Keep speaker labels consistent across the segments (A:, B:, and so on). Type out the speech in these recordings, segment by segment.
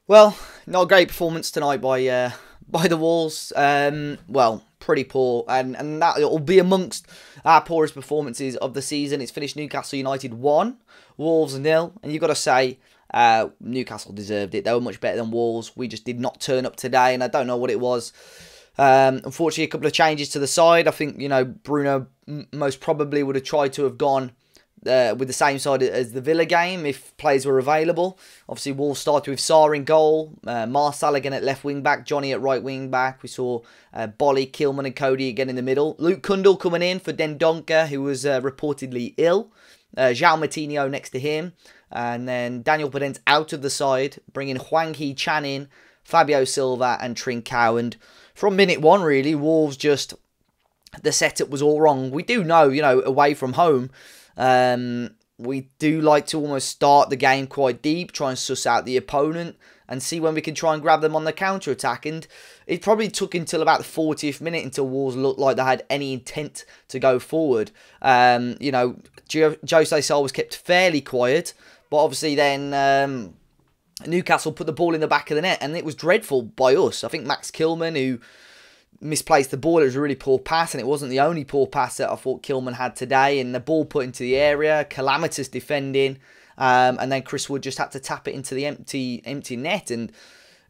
A: Well, not a great performance tonight by the Wolves. Well, pretty poor, and that will be amongst our poorest performances of the season. It's finished Newcastle United 1, Wolves 0, and you've got to say Newcastle deserved it. They were much better than Wolves. We just did not turn up today, and I don't know what it was. Unfortunately, a couple of changes to the side. I think Bruno most probably would have tried to have gone with the same side as the Villa game if players were available. Obviously, Wolves started with Sarr in goal, Marcel again at left wing back, Johnny at right wing back. We saw Bolly, Kilman and Cody again in the middle. Luke Kundle coming in for Dendoncker, who was reportedly ill. João Moutinho next to him. And then Daniel Podence out of the side, bringing Hwang Hee-chan in, Fabio Silva and Trincao. And from minute one, really, Wolves just, the setup was all wrong. We do know, away from home, we do like to almost start the game quite deep, try and suss out the opponent and see when we can try and grab them on the counter-attack. And it probably took until about the 40th minute until Wolves looked like they had any intent to go forward. Jose Sarr was kept fairly quiet, but obviously then Newcastle put the ball in the back of the net, and it was dreadful by us. I think Max Kilman, who misplaced the ball, it was a really poor pass, and it wasn't the only poor pass that I thought Kilman had today. And the ball put into the area, calamitous defending, and then Chris Wood just had to tap it into the empty net, and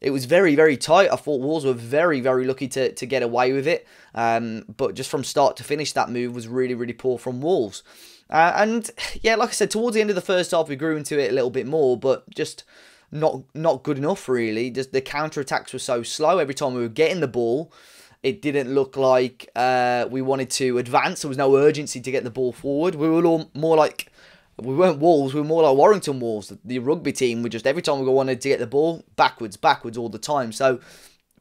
A: it was very, very tight. I thought Wolves were very, very lucky to get away with it, but just from start to finish, that move was really, really poor from Wolves. And yeah, like I said, towards the end of the first half, we grew into it a little bit more, but just not good enough, really. Just the counter-attacks were so slow. Every time we were getting the ball, it didn't look like we wanted to advance. There was no urgency to get the ball forward. We were all more like, we weren't Wolves, we were more like Warrington Wolves, the rugby team. We just, every time we wanted to get the ball, backwards all the time. So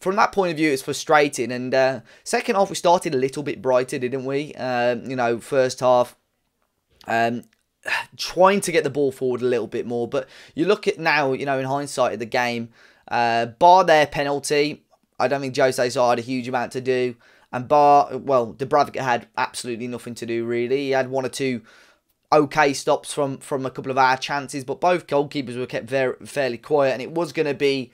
A: from that point of view, it's frustrating. And second half, we started a little bit brighter, didn't we? First half, trying to get the ball forward a little bit more. But you look at now, in hindsight of the game, bar their penalty, I don't think Jose Sarr had a huge amount to do. And Dubravka had absolutely nothing to do, really. He had one or two okay stops from a couple of our chances, but both goalkeepers were kept fairly quiet, and it was going to be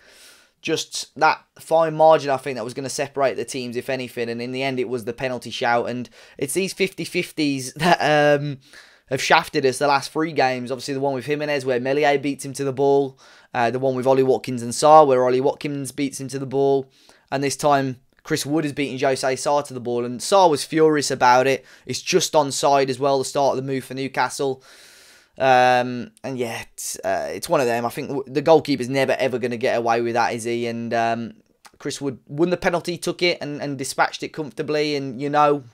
A: just that fine margin, I think, that was going to separate the teams, if anything. And in the end, it was the penalty shout. And it's these 50-50s that have shafted us the last three games. Obviously, the one with Jimenez, where Meslier beats him to the ball. The one with Ollie Watkins and Sarr, where Ollie Watkins beats him to the ball. And this time, Chris Wood is beating Jose Sarr to the ball. And Sarr was furious about it. It's just onside as well, the start of the move for Newcastle. And yeah, it's one of them. I think the goalkeeper's never, ever going to get away with that, is he? And Chris Wood won the penalty, took it, and dispatched it comfortably. And,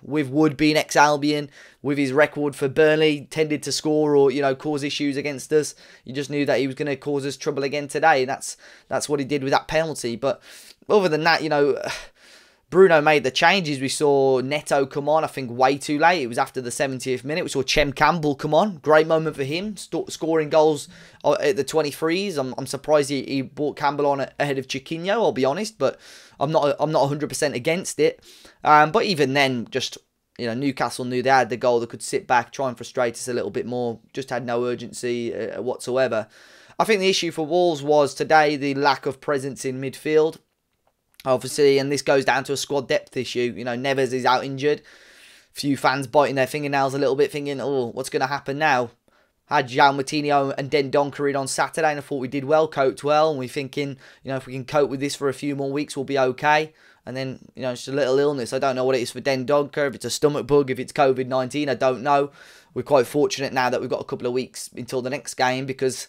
A: with Wood being ex-Albion, with his record for Burnley, tended to score or, cause issues against us. You just knew that he was going to cause us trouble again today. And that's what he did with that penalty. But other than that, Bruno made the changes. We saw Neto come on, I think, way too late. It was after the 70th minute. We saw Chem Campbell come on. Great moment for him, scoring goals at the 23s. I'm surprised he brought Campbell on ahead of Chiquinho, I'll be honest, but I'm not 100% against it. But even then, just, Newcastle knew they had the goal. They could sit back, try and frustrate us a little bit more. Just had no urgency whatsoever. I think the issue for Wolves was today the lack of presence in midfield. Obviously, and this goes down to a squad depth issue. Neves is out injured. Few fans biting their fingernails a little bit, thinking, oh, what's going to happen now? Had João Moutinho and Dendoncker in on Saturday, and I thought we did well, coped well. And we're thinking, if we can cope with this for a few more weeks, we'll be okay. And then, it's a little illness. I don't know what it is for Dendoncker, if it's a stomach bug, if it's COVID-19, I don't know. We're quite fortunate now that we've got a couple of weeks until the next game, because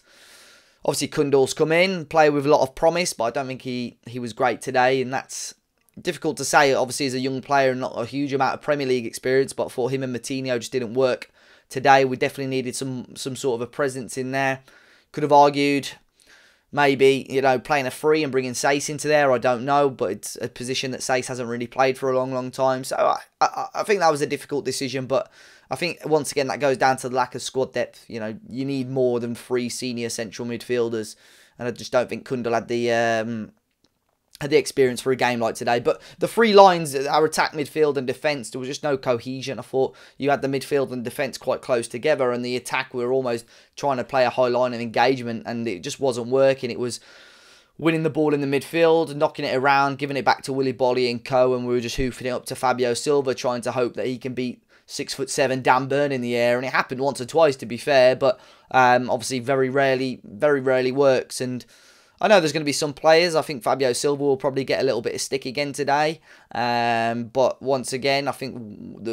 A: obviously, Kundal's come in, play with a lot of promise, but I don't think he was great today, and that's difficult to say. Obviously, as a young player and not a huge amount of Premier League experience, but for him and Moutinho just didn't work today. We definitely needed some sort of a presence in there. Could have argued maybe, playing a free and bringing Sace into there. I don't know, but it's a position that Sace hasn't really played for a long, long time. So I think that was a difficult decision, but I think, once again, that goes down to the lack of squad depth. You need more than 3 senior central midfielders. And I just don't think Kundal had the experience for a game like today. But the 3 lines, our attack, midfield and defence, there was just no cohesion. I thought you had the midfield and defence quite close together. And the attack, we were almost trying to play a high line of engagement. And it just wasn't working. It was winning the ball in the midfield, knocking it around, giving it back to Willy Bolly and co, and we were just hoofing it up to Fabio Silva, trying to hope that he can beat 6'7" Dan Burn in the air. And it happened once or twice, to be fair, but obviously very rarely works. And I know there's going to be some players. I think Fabio Silva will probably get a little bit of stick again today. But once again, I think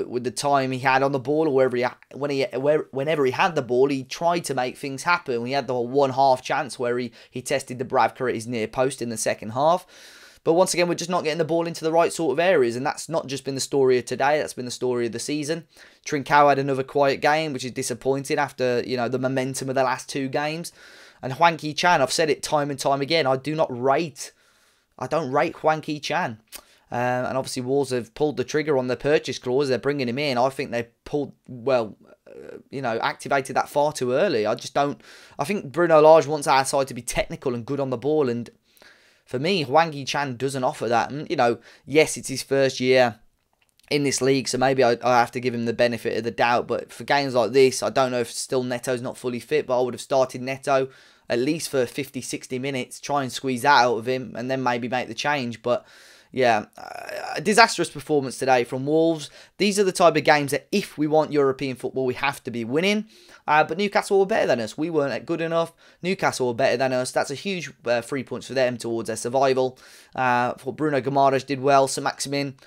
A: with the time he had on the ball, or whenever he had the ball, he tried to make things happen. He had the 1/2 chance where he tested the Bravka at his near post in the second half. But once again, we're just not getting the ball into the right sort of areas. And that's not just been the story of today. That's been the story of the season. Trincao had another quiet game, which is disappointing after, the momentum of the last 2 games. And Hwang Hee-chan, I've said it time and time again, I don't rate Hwang Hee-chan. And obviously Wolves have pulled the trigger on the purchase clause. They're bringing him in. I think they activated that far too early. I think Bruno Lage wants our side to be technical and good on the ball. And for me, Hwang Hee-chan doesn't offer that. And, yes, it's his first year in this league, so maybe I have to give him the benefit of the doubt. But for games like this, I don't know if still Neto's not fully fit, but I would have started Neto at least for 50, 60 minutes, try and squeeze that out of him, and then maybe make the change. But yeah, a disastrous performance today from Wolves. These are the type of games that if we want European football, we have to be winning. But Newcastle were better than us. We weren't good enough. Newcastle were better than us. That's a huge 3 points for them towards their survival. For Bruno Guimaraes did well. So Maximin,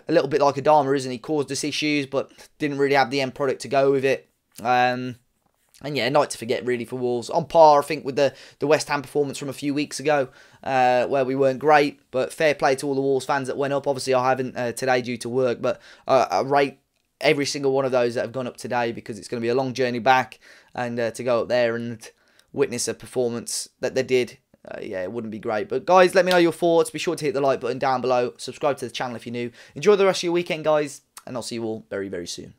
A: a little bit like Adama, isn't he? Caused us issues, but didn't really have the end product to go with it. And yeah, night to forget really for Wolves. On par, I think, with the West Ham performance from a few weeks ago, where we weren't great. But fair play to all the Wolves fans that went up. Obviously, I haven't today due to work, but I rate every single one of those that have gone up today, because it's going to be a long journey back. And to go up there and witness a performance that they did, yeah, it wouldn't be great. But guys, let me know your thoughts. Be sure to hit the like button down below. Subscribe to the channel if you're new. Enjoy the rest of your weekend, guys. And I'll see you all very, very soon.